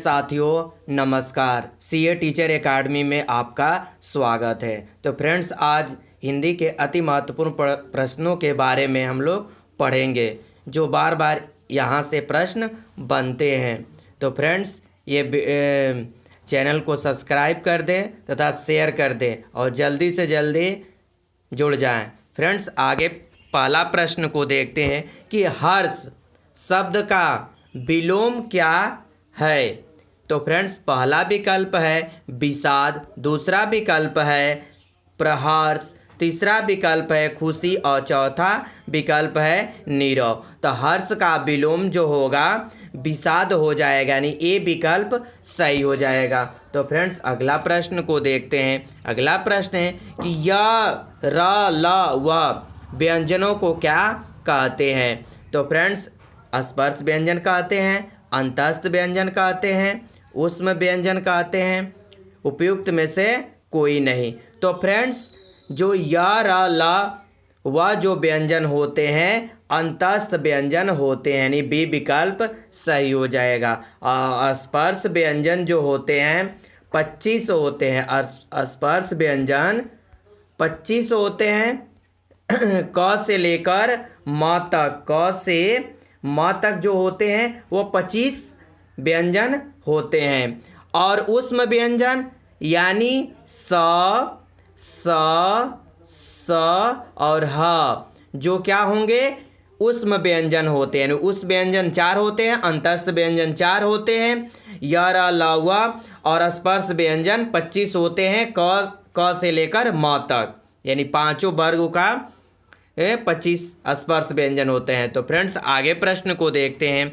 साथियों नमस्कार, CA teacher academy में आपका स्वागत है। तो फ्रेंड्स, आज हिंदी के अति महत्वपूर्ण प्रश्नों के बारे में हम लोग पढ़ेंगे, जो बार बार यहाँ से प्रश्न बनते हैं। तो फ्रेंड्स, ये चैनल को सब्सक्राइब कर दें तथा शेयर कर दें और जल्दी से जल्दी जुड़ जाएं। फ्रेंड्स, आगे पहला प्रश्न को देखते हैं कि हर्ष शब्द का विलोम क्या है। तो फ्रेंड्स, पहला विकल्प है विषाद, दूसरा विकल्प है प्रहर्ष, तीसरा विकल्प है खुशी और चौथा विकल्प है नीरव। तो हर्ष का विलोम जो होगा विषाद हो जाएगा, यानी ए विकल्प सही हो जाएगा। तो फ्रेंड्स, अगला प्रश्न को देखते हैं। अगला प्रश्न है कि य र ल व व्यंजनों को क्या कहते हैं। तो फ्रेंड्स, स्पर्श व्यंजन कहते हैं, अंतस्थ व्यंजन कहते हैं, ऊष्म व्यंजन कहते हैं, उपयुक्त में से कोई नहीं। तो फ्रेंड्स, जो य र ल व जो व्यंजन होते हैं अंतस्थ व्यंजन होते हैं, यानी बी विकल्प सही हो जाएगा। स्पर्श व्यंजन जो होते हैं 25 होते हैं। स्पर्श व्यंजन 25 होते हैं, क से लेकर म तक। क से म तक जो होते हैं वो 25 व्यंजन होते हैं। और ऊष्म व्यंजन यानी स और ह जो क्या होंगे ऊष्म व्यंजन होते हैं। उस व्यंजन 4 होते हैं, अंतस्थ व्यंजन 4 होते हैं, य र ल व और स्पर्श व्यंजन 25 होते हैं, क से लेकर म तक, यानी पांचों वर्ग का 25 स्पर्श व्यंजन होते हैं। तो फ्रेंड्स, आगे प्रश्न को देखते हैं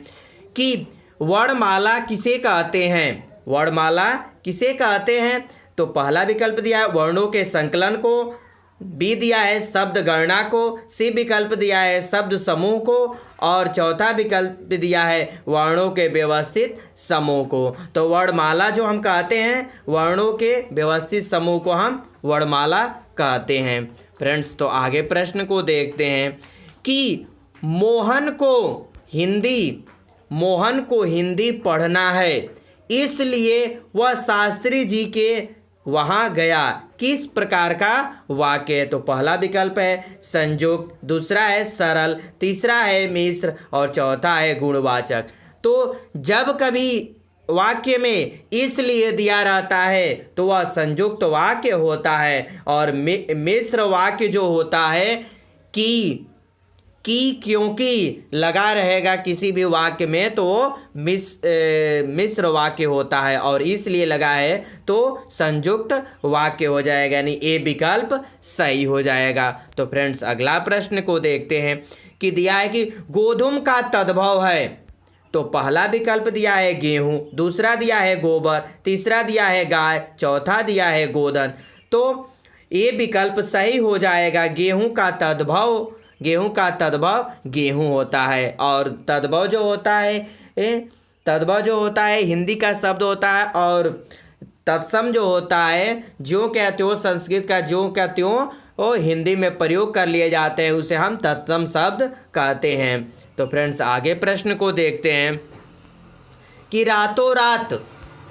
कि वर्णमाला किसे कहते हैं। वर्णमाला किसे कहते हैं। तो पहला विकल्प दिया है वर्णों के संकलन को, बी दिया है शब्द गणना को, सी विकल्प दिया है शब्द समूह को और चौथा विकल्प दिया है वर्णों के व्यवस्थित समूह को। तो वर्णमाला जो हम कहते हैं, वर्णों के व्यवस्थित समूह को हम वर्णमाला कहते हैं। फ्रेंड्स, तो आगे प्रश्न को देखते हैं कि मोहन को हिंदी पढ़ना है, इसलिए वह शास्त्री जी के वहाँ गया। किस प्रकार का वाक्य है। तो पहला विकल्प है संयुक्त, दूसरा है सरल, तीसरा है मिश्र और चौथा है गुणवाचक। तो जब कभी वाक्य में इसलिए दिया रहता है तो वह संयुक्त वाक्य होता है, और मिश्र वाक्य जो होता है कि क्योंकि लगा रहेगा किसी भी वाक्य में तो मिश्र वाक्य होता है, और इसलिए लगा है तो संयुक्त वाक्य हो जाएगा, यानी ए विकल्प सही हो जाएगा। तो फ्रेंड्स, अगला प्रश्न को देखते हैं कि दिया है कि गोधूम का तद्भव है। तो पहला विकल्प दिया है गेहूं, दूसरा दिया है गोबर, तीसरा दिया है गाय, चौथा दिया है गोधन। तो ये विकल्प सही हो जाएगा। गेहूं का तद्भव गेहूं होता है, और तद्भव जो होता है हिंदी का शब्द होता है, और तत्सम जो होता है ज्यों क्या त्यों, संस्कृत का ज्यों क्या त्यों वो हिंदी में प्रयोग कर लिए जाते हैं, उसे हम तत्सम शब्द कहते हैं। तो फ्रेंड्स, आगे प्रश्न को देखते हैं कि रातों रात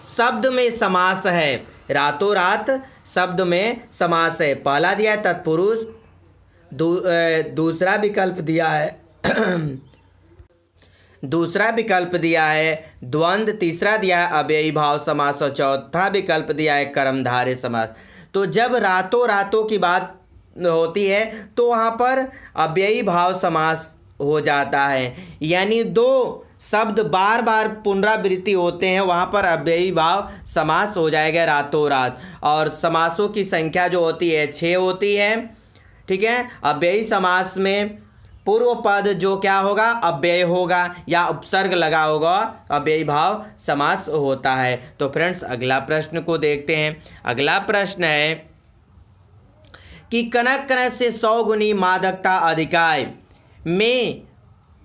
शब्द में समास है। रातों रात शब्द में समास है। पहला दिया है तत्पुरुष, दूसरा विकल्प दिया है द्वंद्व, तीसरा दिया है अव्ययी भाव समास और चौथा विकल्प दिया है कर्मधारय समास। तो जब रातों की बात होती है तो वहाँ पर अव्ययी भाव समास हो जाता है, यानी दो शब्द बार बार पुनरावृत्ति होते हैं, वहाँ पर अव्ययी भाव समास हो जाएगा रातों रात। और समासों की संख्या जो होती है 6 होती है, ठीक है। अव्ययी समास में पूर्व पद जो क्या होगा अव्यय होगा या उपसर्ग लगा होगा, अव्ययी भाव समास होता है। तो फ्रेंड्स, अगला प्रश्न को देखते हैं। अगला प्रश्न है कि कनक कनक से 100 गुनी मादकता अधिकाय में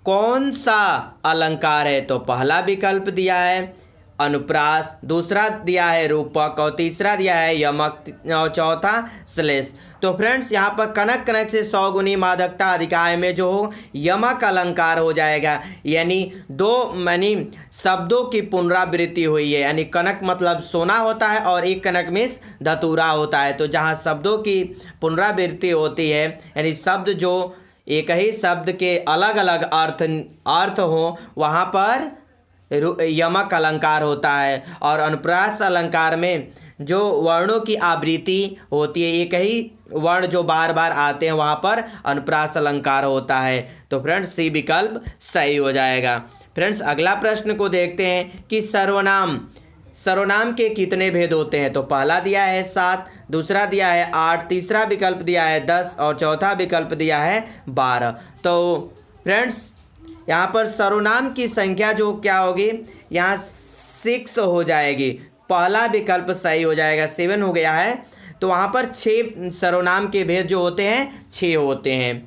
कौन सा अलंकार है। तो पहला विकल्प दिया है अनुप्रास, दूसरा दिया है रूपक और तीसरा दिया है यमक और चौथा श्लेष। तो फ्रेंड्स यहाँ पर कनक कनक से सौगुनी मादकता अधिकाय में जो यमक अलंकार हो जाएगा, यानी शब्दों की पुनरावृत्ति हुई है, यानी कनक मतलब सोना होता है और एक कनक मीन्स धतूरा होता है। तो जहाँ शब्दों की पुनरावृत्ति होती है, यानी शब्द जो एक ही शब्द के अलग अलग अर्थ हो, वहाँ पर यमक अलंकार होता है। और अनुप्रास अलंकार में जो वर्णों की आवृत्ति होती है, एक ही वर्ण जो बार बार आते हैं, वहाँ पर अनुप्रास अलंकार होता है। तो फ्रेंड्स सी विकल्प सही हो जाएगा। फ्रेंड्स अगला प्रश्न को देखते हैं कि सर्वनाम के कितने भेद होते हैं। तो पहला दिया है 7, दूसरा दिया है 8, तीसरा विकल्प दिया है 10 और चौथा विकल्प दिया है 12। तो फ्रेंड्स यहाँ पर सर्वनाम की संख्या जो क्या होगी, यहाँ 6 हो जाएगी। पहला विकल्प सही हो जाएगा, 7 हो गया है। तो वहाँ पर 6 सर्वनाम के भेद जो होते हैं 6 होते हैं।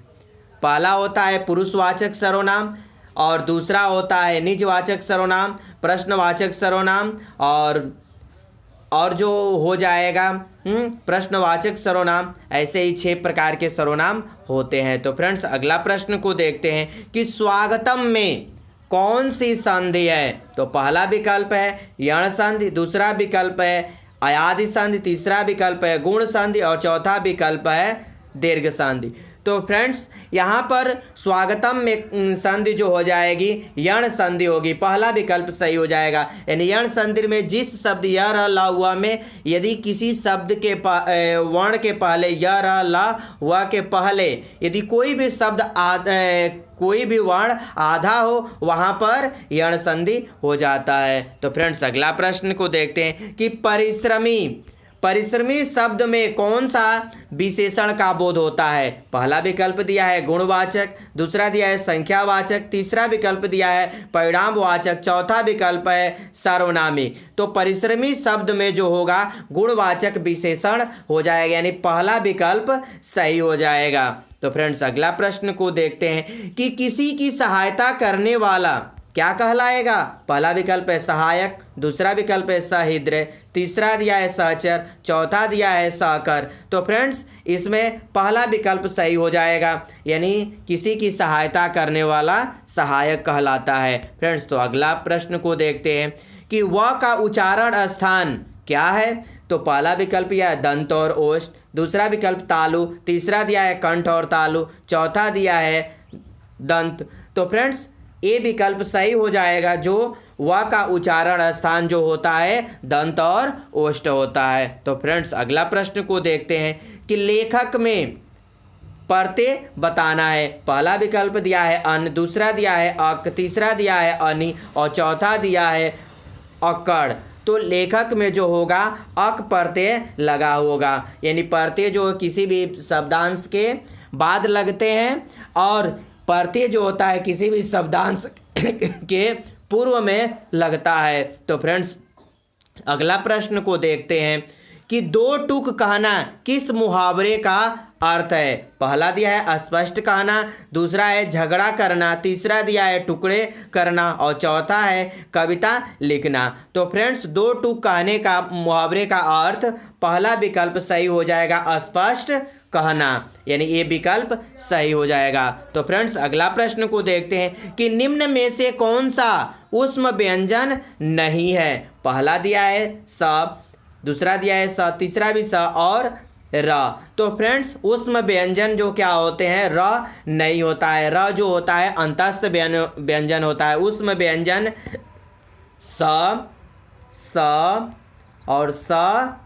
पहला होता है पुरुषवाचक सर्वनाम, और दूसरा होता है निजवाचक सर्वनाम, प्रश्नवाचक सर्वनाम, और जो हो जाएगा प्रश्नवाचक सर्वनाम। ऐसे ही 6 प्रकार के सर्वनाम होते हैं। तो फ्रेंड्स अगला प्रश्न को देखते हैं कि स्वागतम में कौन सी संधि है। तो पहला विकल्प है यण संधि, दूसरा विकल्प है अयादि संधि, तीसरा विकल्प है गुण संधि और चौथा विकल्प है दीर्घ संधि। तो फ्रेंड्स यहाँ पर स्वागतम में संधि जो हो जाएगी यण संधि होगी, पहला विकल्प सही हो जाएगा। यानी यण संधि में जिस शब्द य र ल हुआ में यदि किसी शब्द के वर्ण के पहले य र ल हुआ के पहले यदि कोई भी वर्ण आधा हो, वहाँ पर यण संधि हो जाता है। तो फ्रेंड्स अगला प्रश्न को देखते हैं कि परिश्रमी शब्द में कौन सा विशेषण का बोध होता है। पहला विकल्प दिया है गुणवाचक, दूसरा दिया है संख्यावाचक, तीसरा विकल्प दिया है परिणामवाचक, चौथा विकल्प है सर्वनामी। तो परिश्रमी शब्द में जो होगा गुणवाचक विशेषण हो जाएगा, यानी पहला विकल्प सही हो जाएगा। तो फ्रेंड्स अगला प्रश्न को देखते हैं कि किसी की सहायता करने वाला क्या कहलाएगा। पहला विकल्प है सहायक, दूसरा विकल्प है सहिद्र, तीसरा दिया है सहचर, चौथा दिया है सहकर। तो फ्रेंड्स इसमें पहला विकल्प सही हो जाएगा, यानी किसी की सहायता करने वाला सहायक कहलाता है। फ्रेंड्स तो अगला प्रश्न को देखते हैं कि वह का उच्चारण स्थान क्या है। तो पहला विकल्प यह है दंत और ओष्ठ, दूसरा विकल्प तालु, तीसरा दिया है कंठ और तालु, चौथा दिया है दंत। तो फ्रेंड्स ए विकल्प सही हो जाएगा, जो व का उच्चारण स्थान जो होता है दंत और ओष्ठ होता है। तो फ्रेंड्स अगला प्रश्न को देखते हैं कि लेखक में प्रत्यय बताना है। पहला विकल्प दिया है अन, दूसरा दिया है अक, तीसरा दिया है अनि और चौथा दिया है अकड़। तो लेखक में जो होगा अक प्रत्यय लगा होगा, यानी प्रत्यय जो किसी भी शब्दांश के बाद लगते हैं और प्रत्यय जो होता है किसी भी शब्दांश के पूर्व में लगता है। तो फ्रेंड्स अगला प्रश्न को देखते हैं कि दो टूक कहना किस मुहावरे का अर्थ है। पहला दिया है स्पष्ट कहना, दूसरा है झगड़ा करना, तीसरा दिया है टुकड़े करना और चौथा है कविता लिखना। तो फ्रेंड्स दो टूक कहने का मुहावरे का अर्थ पहला विकल्प सही हो जाएगा स्पष्ट कहना, यानी ये विकल्प सही हो जाएगा। तो फ्रेंड्स अगला प्रश्न को देखते हैं कि निम्न में से कौन सा ऊष्म व्यंजन नहीं है। पहला दिया है स, दूसरा दिया है स, तीसरा भी स और र। तो फ्रेंड्स ऊष्म व्यंजन जो क्या होते हैं र नहीं होता है, र जो होता है अंतस्थ व्यंजन होता है। ऊष्म व्यंजन स और स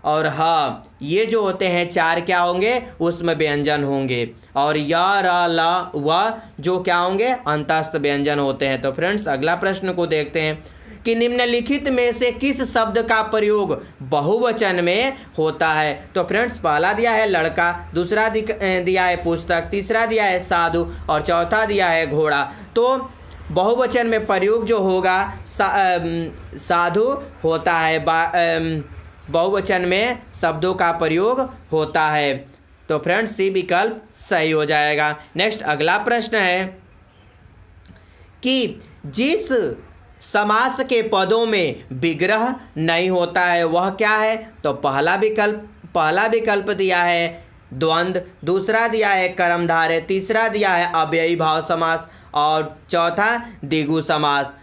और ह ये जो होते हैं चार क्या होंगे ऊष्म व्यंजन होंगे, और य र ल व जो क्या होंगे अंतस्थ व्यंजन होते हैं। तो फ्रेंड्स अगला प्रश्न को देखते हैं कि निम्नलिखित में से किस शब्द का प्रयोग बहुवचन में होता है। तो फ्रेंड्स पहला दिया है लड़का, दूसरा दिया है पुस्तक, तीसरा दिया है साधु और चौथा दिया है घोड़ा। तो बहुवचन में प्रयोग जो होगा साधु होता है, बहुवचन में शब्दों का प्रयोग होता है। तो फ्रेंड्स सी विकल्प सही हो जाएगा। नेक्स्ट अगला प्रश्न है कि जिस समास के पदों में विग्रह नहीं होता है वह क्या है। तो पहला विकल्प दिया है द्वंद्व, दूसरा दिया है कर्मधारय, तीसरा दिया है अव्ययी भाव समास और चौथा द्विगु समास।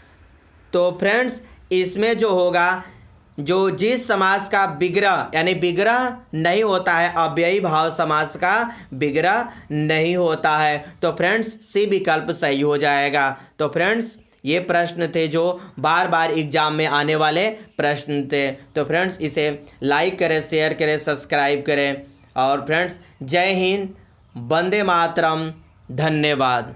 तो फ्रेंड्स इसमें जो होगा, जो जिस समास का विग्रह यानी विग्रह नहीं होता है, अव्ययी भाव समास का विग्रह नहीं होता है, तो फ्रेंड्स सी विकल्प सही हो जाएगा। तो फ्रेंड्स ये प्रश्न थे जो बार बार एग्जाम में आने वाले प्रश्न थे। तो फ्रेंड्स इसे लाइक करें, शेयर करें, सब्सक्राइब करें। और फ्रेंड्स जय हिंद, वंदे मातरम, धन्यवाद।